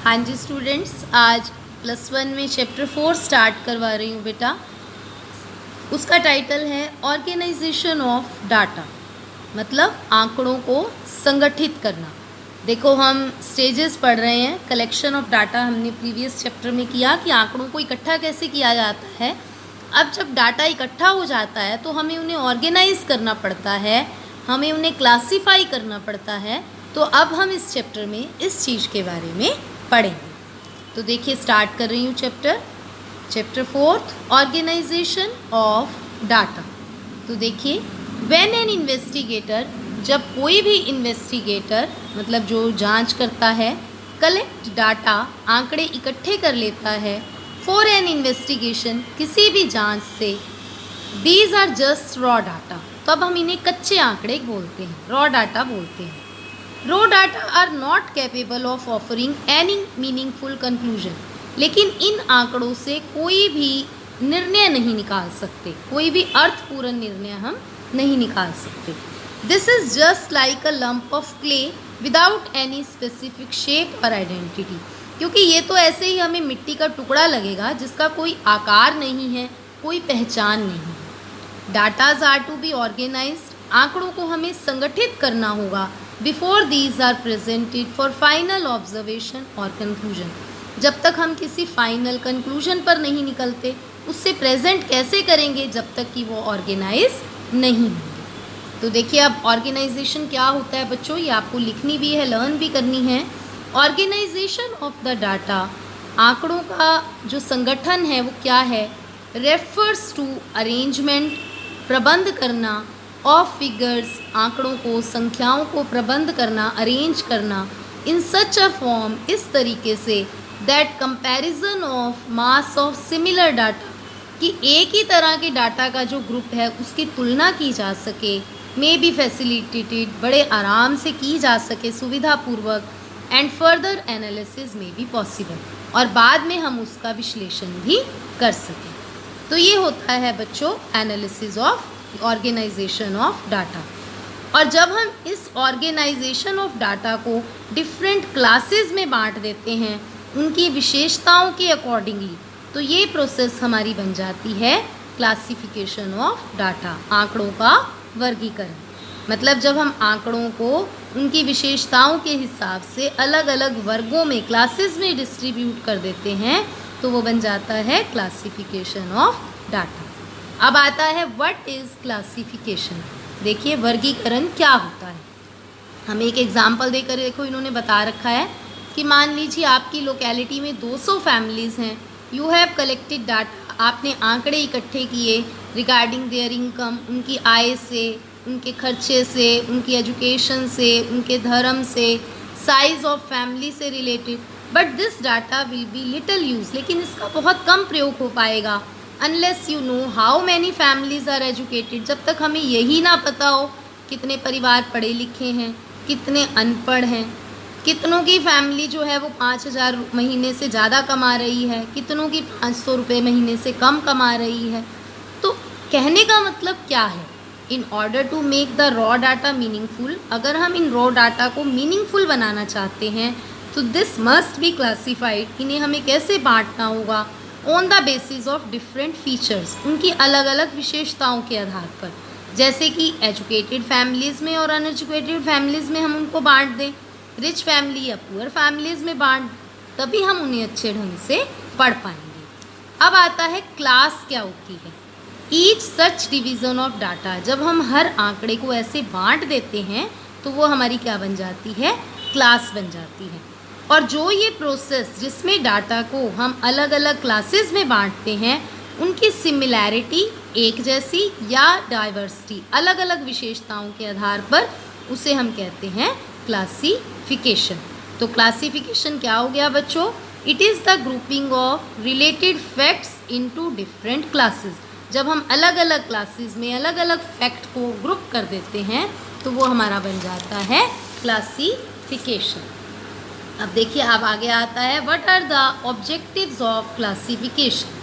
हाँ जी स्टूडेंट्स, आज +1 में चैप्टर 4 स्टार्ट करवा रही हूँ बेटा। उसका टाइटल है ऑर्गेनाइजेशन ऑफ डाटा, मतलब आंकड़ों को संगठित करना। देखो हम स्टेजेस पढ़ रहे हैं। कलेक्शन ऑफ डाटा हमने प्रीवियस चैप्टर में किया कि आंकड़ों को इकट्ठा कैसे किया जाता है। अब जब डाटा इकट्ठा हो जाता है तो हमें उन्हें ऑर्गेनाइज करना पड़ता है, हमें उन्हें क्लासीफाई करना पड़ता है। तो अब हम इस चैप्टर में इस चीज़ के बारे में पढ़ेंगे। तो देखिए स्टार्ट कर रही हूँ चैप्टर 4 ऑर्गेनाइजेशन ऑफ डाटा। तो देखिए व्हेन एन इन्वेस्टिगेटर, जब कोई भी इन्वेस्टिगेटर मतलब जो जांच करता है, कलेक्ट डाटा, आंकड़े इकट्ठे कर लेता है, फॉर एन इन्वेस्टिगेशन, किसी भी जांच से, these are just raw data. तो अब हम इन्हें कच्चे आंकड़े बोलते हैं, रॉ डाटा बोलते हैं। Raw data are not capable of offering any meaningful conclusion, लेकिन इन आंकड़ों से कोई भी निर्णय नहीं निकाल सकते, कोई भी अर्थपूर्ण निर्णय हम नहीं निकाल सकते। This is just like a lump of clay without any specific shape और आइडेंटिटी, क्योंकि ये तो ऐसे ही हमें मिट्टी का टुकड़ा लगेगा जिसका कोई आकार नहीं है, कोई पहचान नहीं है। Datas are to be organised, आंकड़ों को हमें संगठित करना होगा। Before these are presented for final observation और कंक्लूजन, जब तक हम किसी फाइनल कंक्लूजन पर नहीं निकलते, उससे प्रेजेंट कैसे करेंगे जब तक कि वो ऑर्गेनाइज नहीं होंगे। तो देखिए अब ऑर्गेनाइजेशन क्या होता है बच्चों, ये आपको लिखनी भी है, लर्न भी करनी है। ऑर्गेनाइजेशन ऑफ द डाटा, आंकड़ों का जो संगठन है वो क्या है, रेफर्स टू अरेंजमेंट, प्रबंध करना, ऑफ फिगर्स, आंकड़ों को, संख्याओं को प्रबंध करना, अरेंज करना, इन सच अ फॉर्म, इस तरीके से, that comparison of mass of similar data, कि एक ही तरह के डाटा का जो ग्रुप है उसकी तुलना की जा सके, मे बी फैसिलिटेटेड, बड़े आराम से की जा सके, सुविधापूर्वक, एंड फर्दर एनालिसिस में बी पॉसिबल, और बाद में हम उसका विश्लेषण भी कर सकें। तो ये होता है बच्चों analysis of organisation of data. और जब हम इस ऑर्गेनाइजेशन ऑफ डाटा को डिफरेंट क्लासेस में बांट देते हैं उनकी विशेषताओं के अकॉर्डिंगली, तो ये प्रोसेस हमारी बन जाती है क्लासिफिकेशन ऑफ डाटा, आंकड़ों का वर्गीकरण। मतलब जब हम आंकड़ों को उनकी विशेषताओं के हिसाब से अलग अलग वर्गों में, क्लासेस में डिस्ट्रीब्यूट कर देते हैं, तो वो बन जाता है क्लासिफिकेशन ऑफ डाटा। अब आता है व्हाट इज़ क्लासिफिकेशन। देखिए वर्गीकरण क्या होता है। हम एक एग्जाम्पल देकर देखो, इन्होंने बता रखा है कि मान लीजिए आपकी लोकेलिटी में 200 फैमिलीज़ हैं। यू हैव कलेक्टेड डाटा, आपने आंकड़े इकट्ठे किए रिगार्डिंग देयर इनकम, उनकी आय से, उनके खर्चे से, उनकी एजुकेशन से, उनके धर्म से, साइज़ ऑफ फैमिली से related. But this data will be little use, लेकिन इसका बहुत कम प्रयोग हो पाएगा unless you know how many families are educated, जब तक हमें यही ना पता हो कितने परिवार पढ़े लिखे हैं, कितने अनपढ़ हैं, कितनों की फैमिली जो है वो 5,000 महीने से ज़्यादा कमा रही है, कितनों की 500 रुपये महीने से कम कमा रही है। तो कहने का मतलब क्या है, in order to make the raw data meaningful, अगर हम इन रॉ डाटा को मीनिंगफुल बनाना चाहते हैं तो दिस मस्ट बी क्लासीफाइड, इन्हें हमें कैसे बांटना होगा, on the basis of different features, उनकी अलग अलग विशेषताओं के आधार पर। जैसे कि एजुकेटेड फैमिलीज़ में और अनएजुकेटेड फैमिलीज़ में हम उनको बांट दें, रिच फैमिली या पुअर फैमिलीज़ में बांट, तभी हम उन्हें अच्छे ढंग से पढ़ पाएंगे। अब आता है क्लास क्या होती है। Each such division of data, जब हम हर आंकड़े को ऐसे बांट देते हैं तो वो हमारी क्या बन जाती है, क्लास बन जाती है। और जो ये प्रोसेस जिसमें डाटा को हम अलग अलग क्लासेस में बांटते हैं, उनकी सिमिलैरिटी, एक जैसी, या डाइवर्सिटी, अलग अलग विशेषताओं के आधार पर, उसे हम कहते हैं क्लासिफिकेशन। तो क्लासिफिकेशन क्या हो गया बच्चों, it is the grouping of related facts into different classes. जब हम अलग अलग क्लासेस में अलग अलग फैक्ट को ग्रुप कर देते हैं तो वो हमारा बन जाता है क्लासिफिकेशन। अब देखिए अब आगे आता है what are the objectives of classification.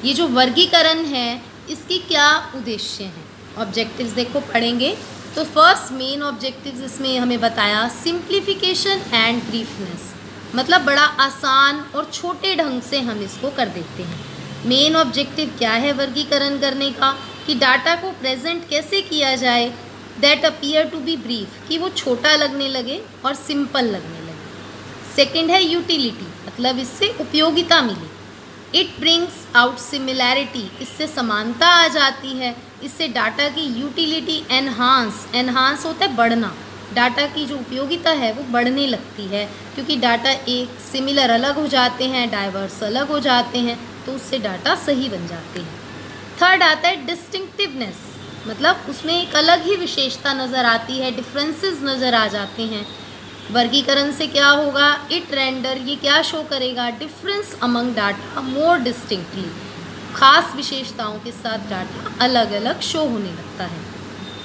ये जो वर्गीकरण है इसके क्या उद्देश्य हैं, ऑब्जेक्टिव्स देखो पढ़ेंगे। तो फर्स्ट मेन ऑब्जेक्टिव्स इसमें हमें बताया सिंप्लीफिकेशन एंड ब्रीफनेस, मतलब बड़ा आसान और छोटे ढंग से हम इसको कर देते हैं। मेन ऑब्जेक्टिव क्या है वर्गीकरण करने का, कि डाटा को प्रेजेंट कैसे किया जाए that appear to be brief, कि वो छोटा लगने लगे और सिंपल लगने लगे। सेकंड है यूटिलिटी, मतलब इससे उपयोगिता मिले। इट ब्रिंग्स आउट सिमिलैरिटी, इससे समानता आ जाती है, इससे डाटा की यूटिलिटी एनहांस होता है बढ़ना, डाटा की जो उपयोगिता है वो बढ़ने लगती है, क्योंकि डाटा एक सिमिलर अलग हो जाते हैं, डाइवर्स अलग हो जाते हैं, तो उससे डाटा सही बन जाते हैं। थर्ड आता है डिस्टिंक्टिवनेस, मतलब उसमें एक अलग ही विशेषता नज़र आती है, डिफरेंसेस नज़र आ जाते हैं। वर्गीकरण से क्या होगा, इट रेंडर, ये क्या शो करेगा, डिफरेंस अमंग डाटा मोर डिस्टिंक्टली, खास विशेषताओं के साथ डाटा अलग अलग शो होने लगता है।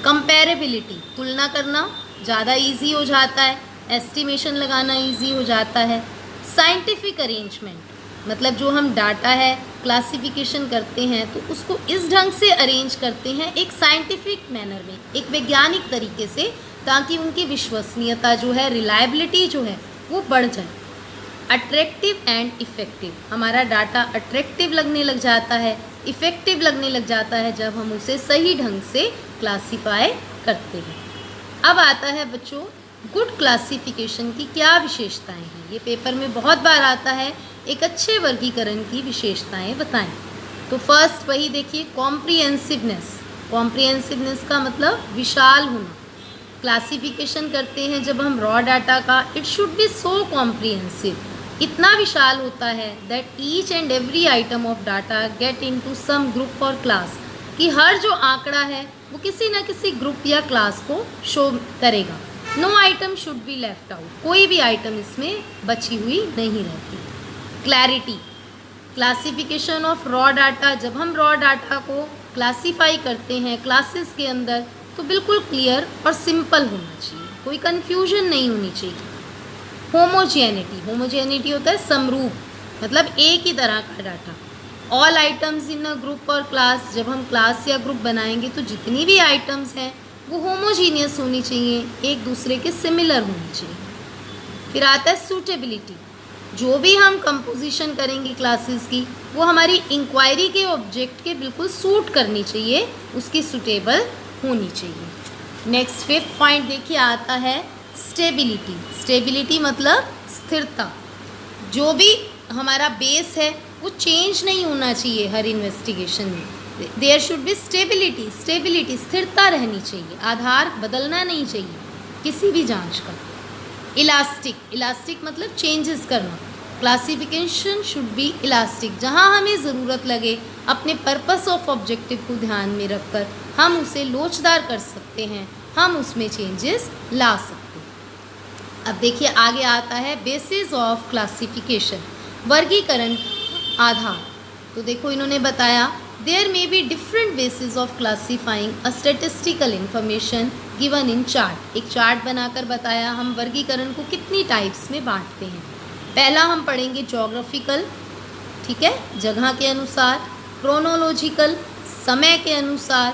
कंपेरेबिलिटी, तुलना करना ज़्यादा इजी हो जाता है, एस्टिमेशन लगाना इजी हो जाता है। साइंटिफिक अरेंजमेंट, मतलब जो हम डाटा है क्लासिफिकेशन करते हैं तो उसको इस ढंग से अरेंज करते हैं एक साइंटिफिक मैनर में, एक वैज्ञानिक तरीके से, ताकि उनकी विश्वसनीयता जो है, रिलायबिलिटी जो है वो बढ़ जाए। अट्रैक्टिव एंड इफ़ेक्टिव, हमारा डाटा अट्रैक्टिव लगने लग जाता है, इफ़ेक्टिव लगने लग जाता है जब हम उसे सही ढंग से क्लासीफाई करते हैं। अब आता है बच्चों गुड क्लासिफिकेशन की क्या विशेषताएं हैं, ये पेपर में बहुत बार आता है, एक अच्छे वर्गीकरण की विशेषताएं बताएं। तो फर्स्ट वही देखिए, कॉम्प्रिहेंसिवनेस, कॉम्प्रिहेंसिवनेस का मतलब विशाल होना। क्लासिफिकेशन करते हैं जब हम रॉ डाटा का, it should be so comprehensive, इतना विशाल होता है that each and every item of data get into some group और क्लास, कि हर जो आंकड़ा है वो किसी न किसी ग्रुप या क्लास को शो करेगा। No item should be left out, कोई भी आइटम इसमें बची हुई नहीं रहती। Clarity, classification of raw data, जब हम रॉ डाटा को क्लासीफाई करते हैं क्लासेस के अंदर तो बिल्कुल क्लियर और सिंपल होना चाहिए, कोई कन्फ्यूजन नहीं होनी चाहिए। होमोजेनिटी, होमोजेनिटी होता है समरूप, मतलब एक ही तरह का data. All items in a group और क्लास, जब हम क्लास या ग्रुप बनाएंगे तो जितनी भी आइटम्स हैं वो होमोजीनियस होनी चाहिए, एक दूसरे के सिमिलर होनी चाहिए। फिर आता है सूटेबिलिटी, जो भी हम कंपोजिशन करेंगे क्लासेस की वो हमारी इंक्वायरी के ऑब्जेक्ट के बिल्कुल सूट करनी चाहिए, उसकी सूटेबल होनी चाहिए। नेक्स्ट फिफ्थ पॉइंट देखिए आता है स्टेबिलिटी। स्टेबिलिटी मतलब स्थिरता, जो भी हमारा बेस है वो चेंज नहीं होना चाहिए हर इन्वेस्टिगेशन में। There should be stability, stability स्थिरता रहनी चाहिए, आधार बदलना नहीं चाहिए किसी भी जांच का। इलास्टिक, इलास्टिक मतलब चेंजेस करना, क्लासिफिकेशन शुड बी इलास्टिक, जहाँ हमें ज़रूरत लगे अपने पर्पस ऑफ ऑब्जेक्टिव को ध्यान में रखकर हम उसे लोचदार कर सकते हैं, हम उसमें चेंजेस ला सकते हैं। अब देखिए आगे आता है बेसिस ऑफ क्लासिफिकेशन, वर्गीकरण आधार। तो देखो इन्होंने बताया there may be different basis of classifying a statistical information given in chart. एक चार्ट बनाकर बताया हम वर्गीकरण को कितनी टाइप्स में बांटते हैं। पहला हम पढ़ेंगे ज्योग्राफिकल, ठीक है, जगह के अनुसार, क्रोनोलॉजिकल, समय के अनुसार,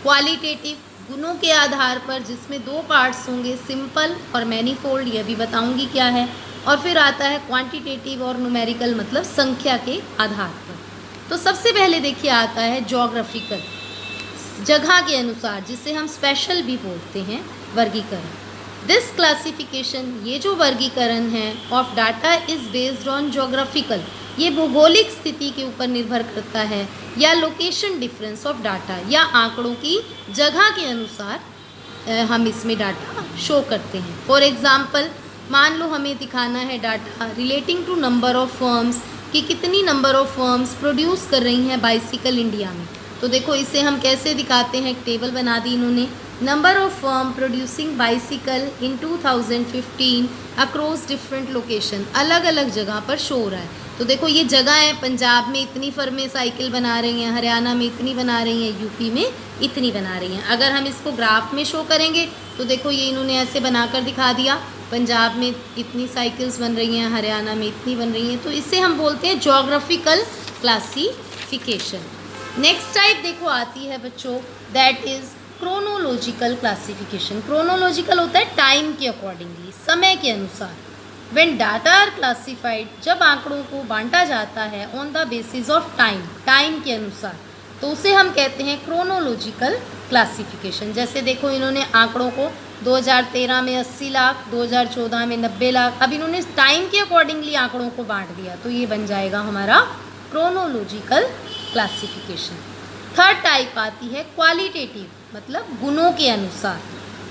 क्वालिटेटिव, गुणों के आधार पर, जिसमें दो पार्ट्स होंगे, सिंपल और मैनीफोल्ड, यह भी बताऊंगी क्या है, और फिर आता है क्वांटिटेटिव और न्यूमेरिकल, मतलब संख्या के आधार पर। तो सबसे पहले देखिए आता है ज्योग्राफिकल, जगह के अनुसार, जिसे हम स्पेशल भी बोलते हैं वर्गीकरण। दिस क्लासिफिकेशन, ये जो वर्गीकरण है of data is based on geographical, ये भौगोलिक स्थिति के ऊपर निर्भर करता है, या लोकेशन डिफरेंस ऑफ डाटा, या आंकड़ों की जगह के अनुसार हम इसमें डाटा शो करते हैं। फॉर एग्ज़ाम्पल, मान लो हमें दिखाना है data relating to number of firms, कि कितनी नंबर ऑफ़ फर्म्स प्रोड्यूस कर रही हैं बाइसिकल इंडिया में। तो देखो इसे हम कैसे दिखाते हैं, एक टेबल बना दी इन्होंने, number of firm producing bicycle in 2015 across different location, अलग अलग जगह पर शो हो रहा है। तो देखो ये जगह है, पंजाब में इतनी फर्में साइकिल बना रही हैं, हरियाणा में इतनी बना रही हैं, यूपी में इतनी बना रही हैं। अगर हम इसको ग्राफ में शो करेंगे तो देखो ये इन्होंने ऐसे बनाकर दिखा दिया, पंजाब में इतनी साइकिल्स बन रही हैं, हरियाणा में इतनी बन रही हैं। तो इसे हम बोलते हैं ज्योग्राफिकल क्लासिफिकेशन। नेक्स्ट टाइप देखो आती है बच्चों, that is chronological classification. Chronological होता है टाइम के अकॉर्डिंगली, समय के अनुसार। व्हेन डाटा आर क्लासिफाइड, जब आंकड़ों को बांटा जाता है on the basis of time, time के अनुसार, तो उसे हम कहते हैं क्रोनोलॉजिकल क्लासिफिकेशन। जैसे देखो इन्होंने आंकड़ों को 2013 में 80 लाख, 2014 में 90 लाख, अब इन्होंने टाइम के अकॉर्डिंगली आंकड़ों को बांट दिया, तो ये बन जाएगा हमारा क्रोनोलॉजिकल क्लासिफिकेशन। थर्ड टाइप आती है क्वालिटेटिव, मतलब गुणों के अनुसार।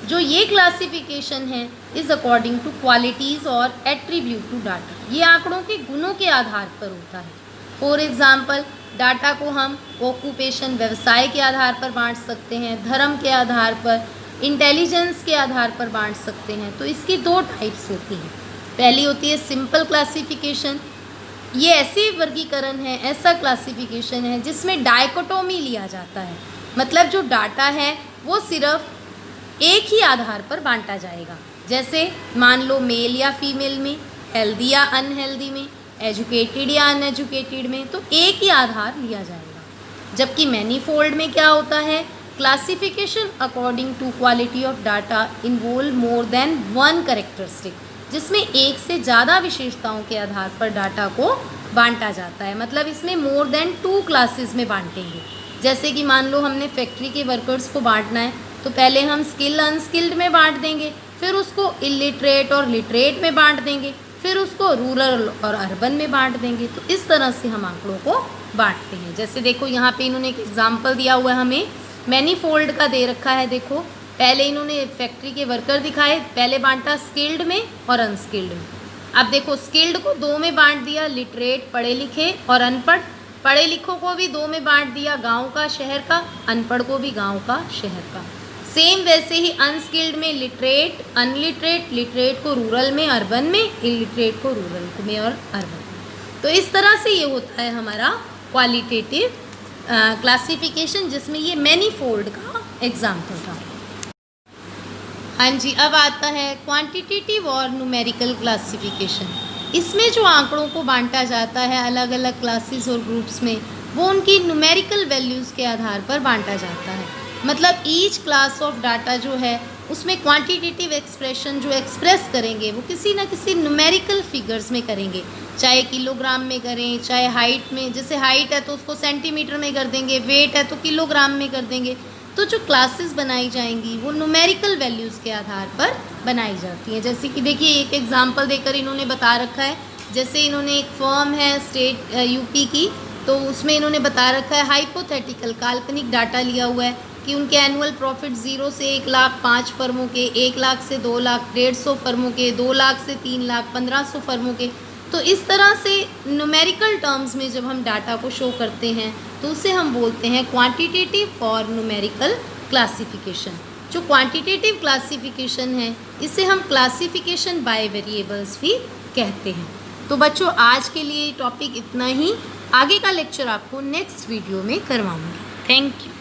जो ये क्लासिफिकेशन है इज़ अकॉर्डिंग टू क्वालिटीज़ और एट्रीब्यूट टू डाटा, ये आंकड़ों के गुणों के आधार पर होता है। फॉर एग्ज़ाम्पल, डाटा को हम ऑक्यूपेशन, व्यवसाय के आधार पर बांट सकते हैं, धर्म के आधार पर, इंटेलिजेंस के आधार पर बांट सकते हैं। तो इसकी दो टाइप्स होती हैं। पहली होती है सिंपल क्लासिफिकेशन, ये ऐसी वर्गीकरण है, ऐसा क्लासिफिकेशन है जिसमें डायकोटोमी लिया जाता है, मतलब जो डाटा है वो सिर्फ एक ही आधार पर बांटा जाएगा। जैसे मान लो मेल या फीमेल में, हेल्दी या अनहेल्दी में, एजुकेटेड या अनएजुकेटेड में, तो एक ही आधार लिया जाएगा। जबकि मैनीफोल्ड में क्या होता है, classification according to quality of data involve more than one characteristic, जिसमें एक से ज़्यादा विशेषताओं के आधार पर डाटा को बांटा जाता है। मतलब इसमें मोर देन 2 क्लासेस में बांटेंगे। जैसे कि मान लो हमने फैक्ट्री के वर्कर्स को बांटना है, तो पहले हम स्किल अनस्किल्ड में बांट देंगे, फिर उसको इलिटरेट और लिटरेट में बांट देंगे, फिर उसको रूरल और अर्बन में बांट देंगे। तो इस तरह से हम आंकड़ों को बांटते हैं। जैसे देखो यहाँ पे इन्होंने एक एग्जाम्पल दिया हुआ है, हमें मैनीफोल्ड का दे रखा है। देखो पहले इन्होंने फैक्ट्री के वर्कर दिखाए, पहले बांटा स्किल्ड में और अनस्किल्ड में। अब देखो स्किल्ड को 2 में बांट दिया, लिटरेट पढ़े लिखे और अनपढ़, पढ़े लिखों को भी 2 में बांट दिया, गांव का शहर का, अनपढ़ को भी गांव का शहर का। सेम वैसे ही अनस्किल्ड में लिटरेट, अनलिटरेट, लिटरेट को रूरल में, अर्बन में, इलिटरेट को रूरल में और अर्बन में। तो इस तरह से ये होता है हमारा क्वालिटेटिव क्लासिफिकेशन, जिसमें ये मैनीफोल्ड का एग्जाम्पल था। हाँ जी, अब आता है क्वांटिटेटिव और न्यूमेरिकल क्लासिफिकेशन। इसमें जो आंकड़ों को बांटा जाता है अलग अलग क्लासेस और ग्रुप्स में, वो उनकी न्यूमेरिकल वैल्यूज़ के आधार पर बांटा जाता है। मतलब ईच क्लास ऑफ डाटा जो है उसमें क्वांटिटेटिव एक्सप्रेशन जो एक्सप्रेस करेंगे वो किसी ना किसी न्यूमेरिकल फिगर्स में करेंगे, चाहे किलोग्राम में करें, चाहे हाइट में, जैसे हाइट है तो उसको सेंटीमीटर में कर देंगे, वेट है तो किलोग्राम में कर देंगे। तो जो क्लासेस बनाई जाएंगी वो न्यूमेरिकल वैल्यूज़ के आधार पर बनाई जाती हैं। जैसे कि देखिए एक एग्जांपल देकर इन्होंने बता रखा है, जैसे इन्होंने एक फर्म है स्टेट यूपी की, तो उसमें इन्होंने बता रखा है हाइपोथेटिकल, काल्पनिक डाटा लिया हुआ है कि उनके एनुअल प्रॉफिट 0 से 1 लाख 5 फर्मों के, 1 लाख से 2 लाख 150 फर्मों के, 2 लाख से 3 लाख 1500 फर्मों के। तो इस तरह से न्यूमेरिकल टर्म्स में जब हम डाटा को शो करते हैं तो उसे हम बोलते हैं क्वांटिटेटिव और न्यूमेरिकल क्लासिफिकेशन। जो क्वांटिटेटिव क्लासिफिकेशन है इसे हम क्लासिफिकेशन बाय वेरिएबल्स भी कहते हैं। तो बच्चों आज के लिए टॉपिक इतना ही, आगे का लेक्चर आपको नेक्स्ट वीडियो में करवाऊंगी। Thank you.